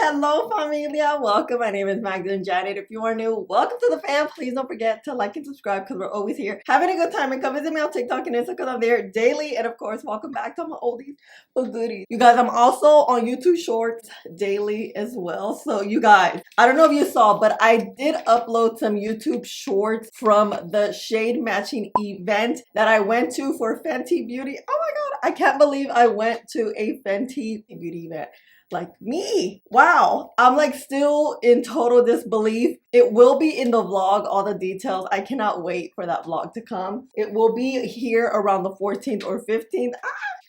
Hello, familia. Welcome. My name is MagdalineJanet. If you are new, welcome to the fam. Please don't forget to like and subscribe because we're always here having a good time. And come visit me on TikTok and Instagram because I'm there daily. And of course, welcome back to my oldies but goodies. You guys, I'm also on YouTube Shorts daily as well. So you guys, I don't know if you saw, but I did upload some YouTube Shorts from the shade matching event that I went to for Fenty Beauty. Oh my God, I can't believe I went to a Fenty Beauty event. Like me. Wow. I'm like still in total disbelief. It will be in the vlog, all the details. I cannot wait for that vlog to come. It will be here around the 14th or 15th.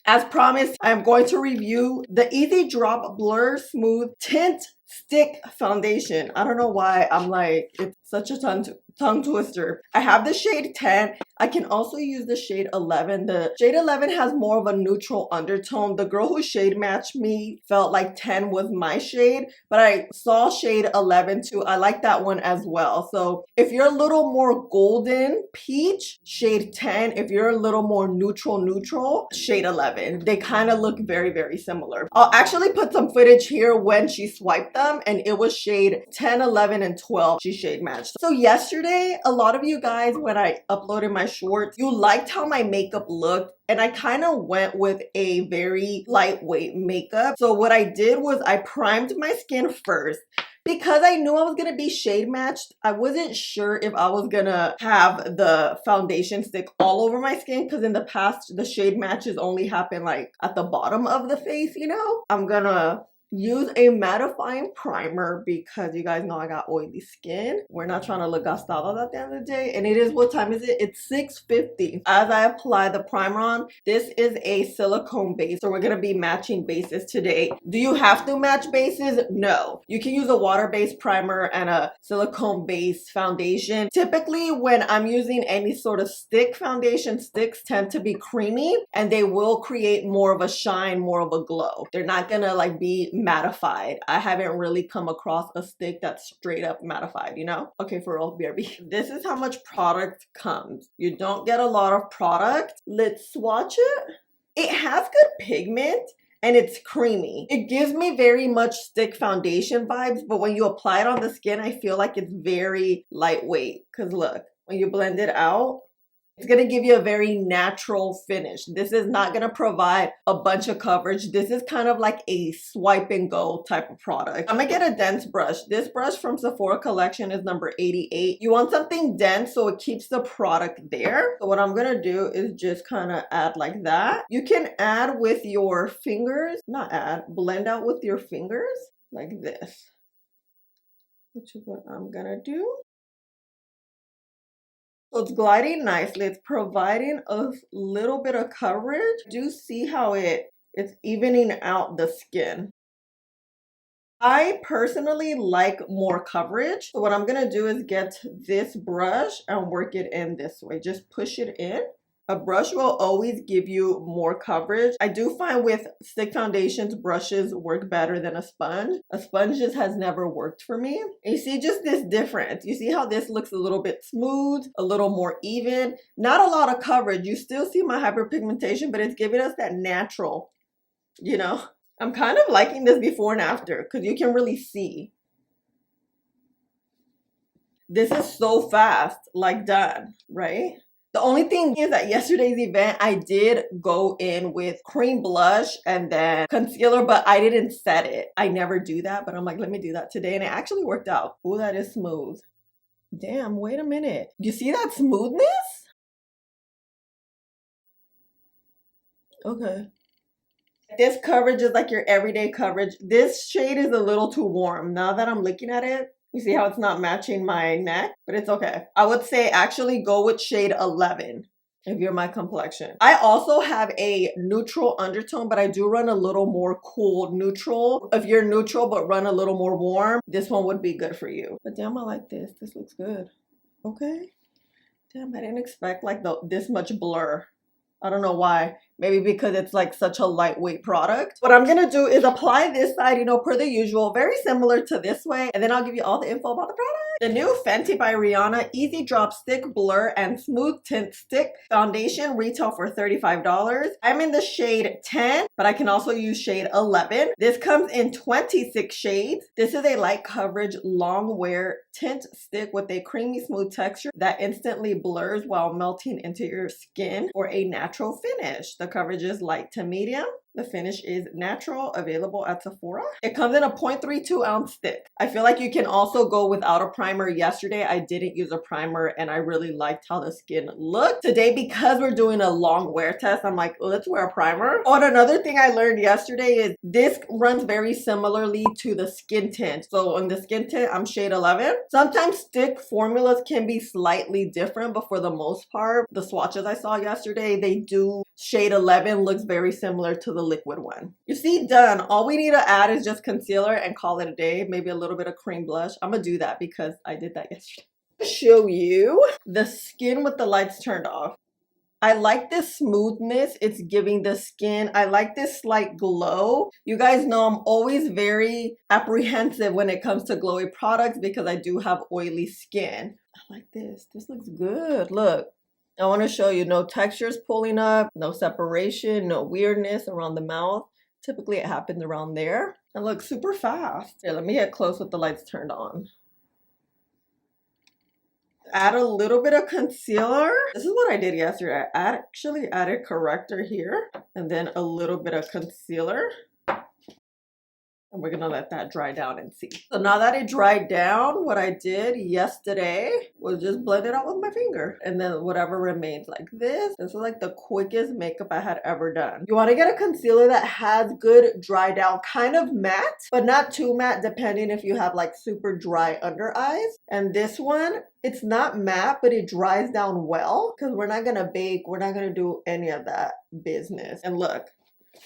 As promised, I'm going to review the Eaze Drop Blur Smooth Tint Stick Foundation. I don't know why I'm like, it's such a tongue twister. I have the shade 10. I can also use the shade 11. The shade 11 has more of a neutral undertone. The girl who shade matched me felt like 10 was my shade, but I saw shade 11 too. I like that one as well. So if you're a little more golden peach, shade 10. If you're a little more neutral, shade 11. They kind of look very, very similar. I'll actually put some footage here when she swiped them, and it was shade 10, 11, and 12 she shade matched. So yesterday, a lot of you guys, when I uploaded my shorts, you liked how my makeup looked, and I kind of went with a very lightweight makeup. So what I did was I primed my skin first. Because I knew I was gonna be shade matched, I wasn't sure if I was gonna have the foundation stick all over my skin, because in the past the shade matches only happen like at the bottom of the face, you know? I'm gonna use a mattifying primer because you guys know I got oily skin. We're not trying to look gastada at the end of the day. And it is, what time is it? It's 6:50. As I apply the primer on, this is a silicone base. So we're going to be matching bases today. Do you have to match bases? No. You can use a water-based primer and a silicone-based foundation. Typically, when I'm using any sort of stick foundation, sticks tend to be creamy and they will create more of a shine, more of a glow. They're not going to like be mattified. I haven't really come across a stick that's straight up mattified, you know? Okay, for real, BRB. This is how much product comes. You don't get a lot of product. Let's swatch it. It has good pigment and it's creamy. It gives me very much stick foundation vibes, but when you apply it on the skin, I feel like it's very lightweight. Because look, when you blend it out, it's going to give you a very natural finish. This is not going to provide a bunch of coverage. This is kind of like a swipe and go type of product. I'm going to get a dense brush. This brush from Sephora collection is number 88. You want something dense so it keeps the product there. So what I'm going to do is just kind of add like that. You can add with your fingers, blend out with your fingers like this, which is what I'm going to do. So it's gliding nicely. It's providing a little bit of coverage. Do see how it's evening out the skin. I personally like more coverage. So what I'm going to do is get this brush and work it in this way. Just push it in. A brush will always give you more coverage. I do find with stick foundations, brushes work better than a sponge. A sponge just has never worked for me. And you see just this difference. You see how this looks a little bit smooth, a little more even. Not a lot of coverage. You still see my hyperpigmentation, but it's giving us that natural, you know? I'm kind of liking this before and after because you can really see. This is so fast, like done, right? The only thing is that yesterday's event, I did go in with cream blush and then concealer, but I didn't set it. I never do that, but I'm like, let me do that today. And it actually worked out. Oh, that is smooth. Damn, wait a minute. You see that smoothness? Okay. This coverage is like your everyday coverage. This shade is a little too warm. Now that I'm looking at it, you see how it's not matching my neck, but it's okay. I would say actually go with shade 11 if you're my complexion. I also have a neutral undertone, but I do run a little more cool neutral. If you're neutral but run a little more warm, this one would be good for you. But damn, I like this. This looks good. Okay. Damn, I didn't expect like this much blur. I don't know why. Maybe because it's like such a lightweight product. What I'm gonna do is apply this side, you know, per the usual, very similar to this way. And then I'll give you all the info about the product. The new Fenty by Rihanna Easy Drop Stick Blur and Smooth Tint Stick Foundation retail for $35. I'm in the shade 10, but I can also use shade 11. This comes in 26 shades. This is a light coverage, long wear tint stick with a creamy smooth texture that instantly blurs while melting into your skin for a natural finish. The coverage is light to medium. The finish is natural, available at Sephora. It comes in a 0.32 ounce stick. I feel like you can also go without a primer. Yesterday, I didn't use a primer and I really liked how the skin looked. Today, because we're doing a long wear test, I'm like, let's wear a primer. Oh, and another thing I learned yesterday is this runs very similarly to the skin tint. So on the skin tint, I'm shade 11. Sometimes stick formulas can be slightly different, but for the most part, the swatches I saw yesterday, they do shade 11 looks very similar to the liquid one. You see, done. All we need to add is just concealer and call it a day. Maybe a little bit of cream blush. I'm gonna do that because I did that yesterday. Show you the skin with the lights turned off. I like this smoothness it's giving the skin. I like this slight glow. You guys know I'm always very apprehensive when it comes to glowy products because I do have oily skin. I like this. This looks good. Look. I want to show you no textures pulling up, no separation, no weirdness around the mouth. Typically it happens around there. It looks super fast. Here, let me get close with the lights turned on. Add a little bit of concealer. This is what I did yesterday. I actually added corrector here and then a little bit of concealer. And we're gonna let that dry down and see. So now that it dried down, what I did yesterday was just blend it out with my finger. And then whatever remains like this. This is like the quickest makeup I had ever done. You wanna get a concealer that has good dry down, kind of matte, but not too matte depending if you have like super dry under eyes. And this one, it's not matte, but it dries down well because we're not gonna bake. We're not gonna do any of that business. And look,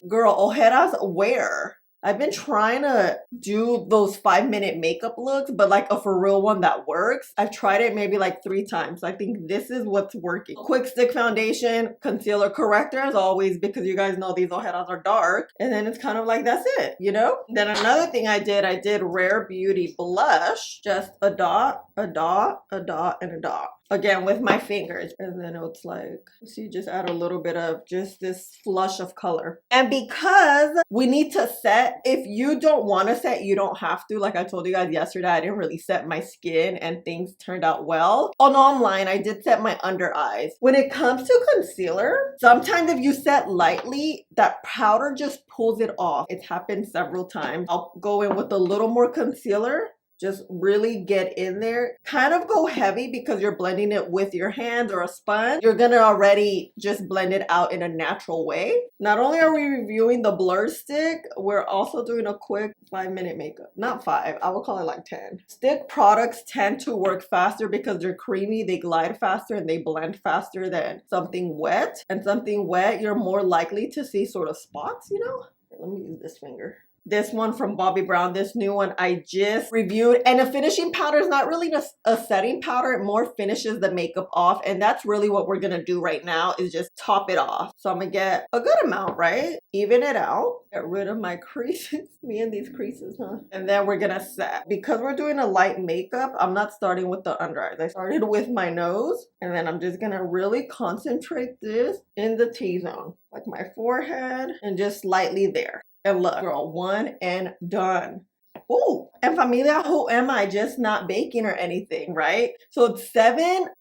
girl, ojeras where? I've been trying to do those 5-minute makeup looks, but like a for real one that works. I've tried it maybe like 3 times. I think this is what's working. Quick stick foundation, concealer, corrector as always, because you guys know these ojeras are dark. And then it's kind of like, that's it, you know? Then another thing I did Rare Beauty blush. Just a dot, a dot, a dot, and a dot. Again, with my fingers. And then it's like, so you just add a little bit of just this flush of color. And because we need to set, if you don't want to set, you don't have to. Like I told you guys yesterday, I didn't really set my skin and things turned out well. Oh no, I'm lying. I did set my under eyes. When it comes to concealer, sometimes if you set lightly, that powder just pulls it off. It's happened several times. I'll go in with a little more concealer. Just really get in there. Kind of go heavy because you're blending it with your hands or a sponge. You're gonna already just blend it out in a natural way. Not only are we reviewing the blur stick, we're also doing a quick 5-minute makeup. Not 5, I would call it like 10. Stick products tend to work faster because they're creamy, they glide faster, and they blend faster than something wet. And something wet, you're more likely to see sort of spots, you know? Let me use this finger. This one from Bobbi Brown, this new one I just reviewed. And a finishing powder is not really a setting powder. It more finishes the makeup off. And that's really what we're going to do right now is just top it off. So I'm going to get a good amount, right? Even it out. Get rid of my creases. Me and these creases, huh? And then we're going to set. Because we're doing a light makeup, I'm not starting with the under eyes. I started with my nose. And then I'm just going to really concentrate this in the T-zone. Like my forehead and just slightly there. And look, girl, one and done. Oh, and familia, who am I? Just not baking or anything, right? So it's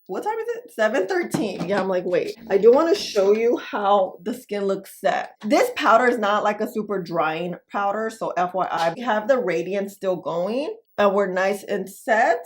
what time is it? 7:13. Yeah, I'm like, wait. I do want to show you how the skin looks set. This powder is not like a super drying powder, so FYI. We have the radiance still going, and we're nice and set.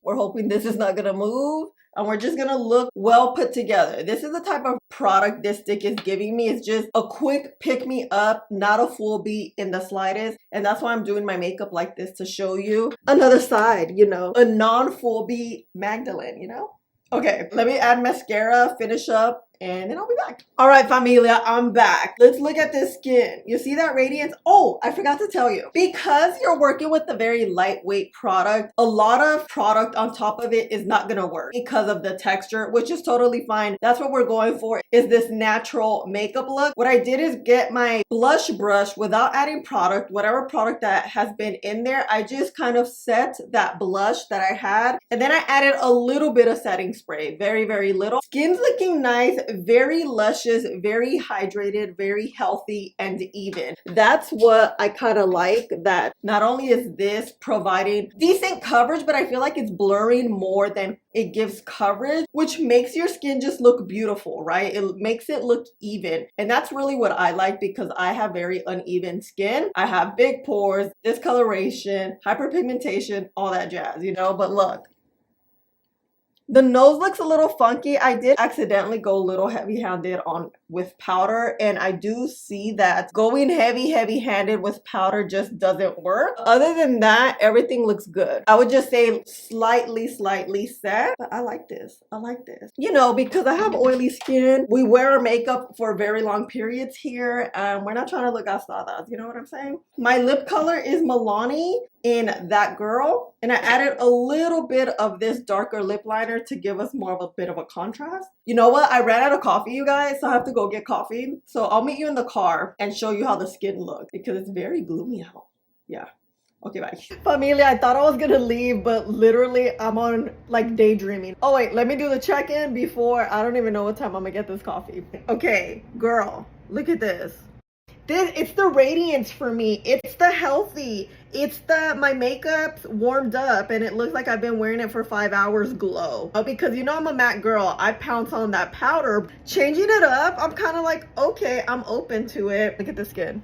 We're hoping this is not gonna move. And we're just gonna look well put together. This is the type of product this stick is giving me. It's just a quick pick me up, not a full beat in the slightest. And that's why I'm doing my makeup like this, to show you another side, you know, a non-full beat Magdalene, you know? Okay, let me add mascara, finish up, and then I'll be back. All right, familia, I'm back. Let's look at this skin. You see that radiance? Oh, I forgot to tell you. Because you're working with a very lightweight product, a lot of product on top of it is not gonna work because of the texture, which is totally fine. That's what we're going for, is this natural makeup look. What I did is get my blush brush without adding product, whatever product that has been in there. I just kind of set that blush that I had, and then I added a little bit of setting spray, very, very little. Skin's looking nice, very luscious, very hydrated, very healthy and even. That's what I kind of like, that not only is this providing decent coverage, but I feel like it's blurring more than it gives coverage, which makes your skin just look beautiful, right? It makes it look even. And that's really what I like, because I have very uneven skin. I have big pores, discoloration, hyperpigmentation, all that jazz, you know? But look, the nose looks a little funky. I did accidentally go a little heavy-handed on with powder, and I do see that going heavy-handed with powder just doesn't work. Other than that, everything looks good. I would just say slightly set, but I like this. I like this. You know, because I have oily skin, we wear our makeup for very long periods here, and we're not trying to look gastadas, you know what I'm saying? My lip color is Milani in That Girl, and I added a little bit of this darker lip liner to give us more of a bit of a contrast. You know what? I ran out of coffee, you guys, so I have to go get coffee. So I'll meet you in the car and show you how the skin looks, because it's very gloomy out. Yeah. Okay, bye. Familia, I thought I was gonna leave, but literally I'm on like daydreaming. Oh wait, let me do the check-in before. I don't even know what time I'm gonna get this coffee. Okay, girl, look at this. It's the radiance for me. It's the healthy. It's the my makeup's warmed up and it looks like I've been wearing it for 5 hours glow. Because you know I'm a matte girl. I pounce on that powder. Changing it up, I'm kind of like, okay, I'm open to it. Look at the skin.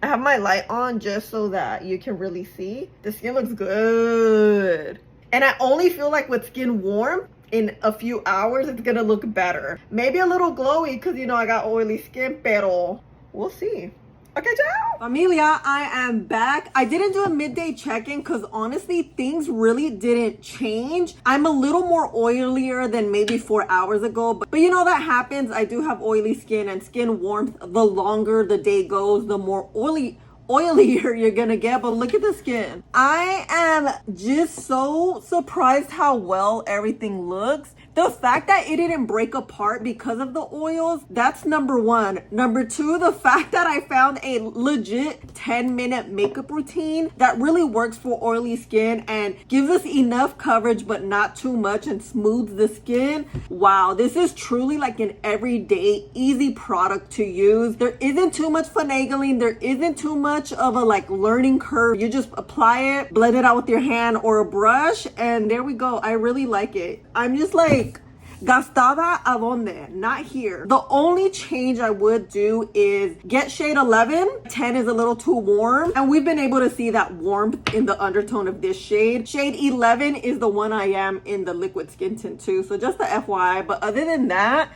I have my light on just so that you can really see. The skin looks good. And I only feel like with skin warm, in a few hours, it's gonna look better. Maybe a little glowy because, you know, I got oily skin, pero we'll see. Okay, ciao. Familia, I am back. I didn't do a midday check-in because honestly, things really didn't change. I'm a little more oilier than maybe 4 hours ago, but you know that happens. I do have oily skin, and skin warmth, the longer the day goes, the more oilier you're gonna get. But look at the skin. I am just so surprised how well everything looks. The fact that it didn't break apart because of the oils, that's number one. Number two, the fact that I found a legit 10-minute makeup routine that really works for oily skin and gives us enough coverage but not too much and smooths the skin. Wow, this is truly like an everyday easy product to use. There isn't too much finagling. There isn't too much of a like learning curve. You just apply it, blend it out with your hand or a brush, and there we go. I really like it. I'm just like, gastada a donde? Not here. The only change I would do is get shade 11. 10 is a little too warm, and we've been able to see that warmth in the undertone of this shade. Shade 11 is the one I am in the liquid skin tint too, so just the FYI. But other than that,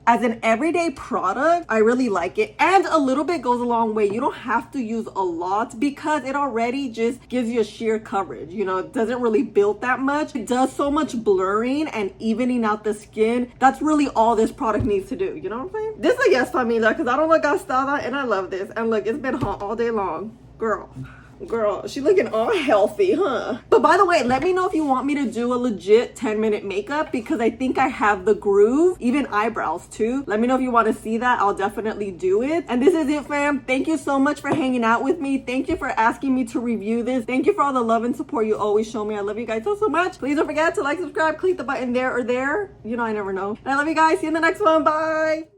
as an everyday product, I really like it. And a little bit goes a long way. You don't have to use a lot because it already just gives you a sheer coverage. You know, it doesn't really build that much. It does so much blurring and evening out the skin. That's really all this product needs to do. You know what I'm saying? This is a yes, familia, because I don't look gastada and I love this. And look, it's been hot all day long. Girl, she looking all healthy, huh? But by the way, let me know if you want me to do a legit 10-minute makeup, because I think I have the groove, even eyebrows too. Let me know if you want to see that. I'll definitely do it. And this is it, fam. Thank you so much for hanging out with me. Thank you for asking me to review this. Thank you for all the love and support you always show me. I love you guys so much. Please don't forget to like, subscribe, click the button there or there. You know, I never know. And I love you guys. See you in the next one. Bye.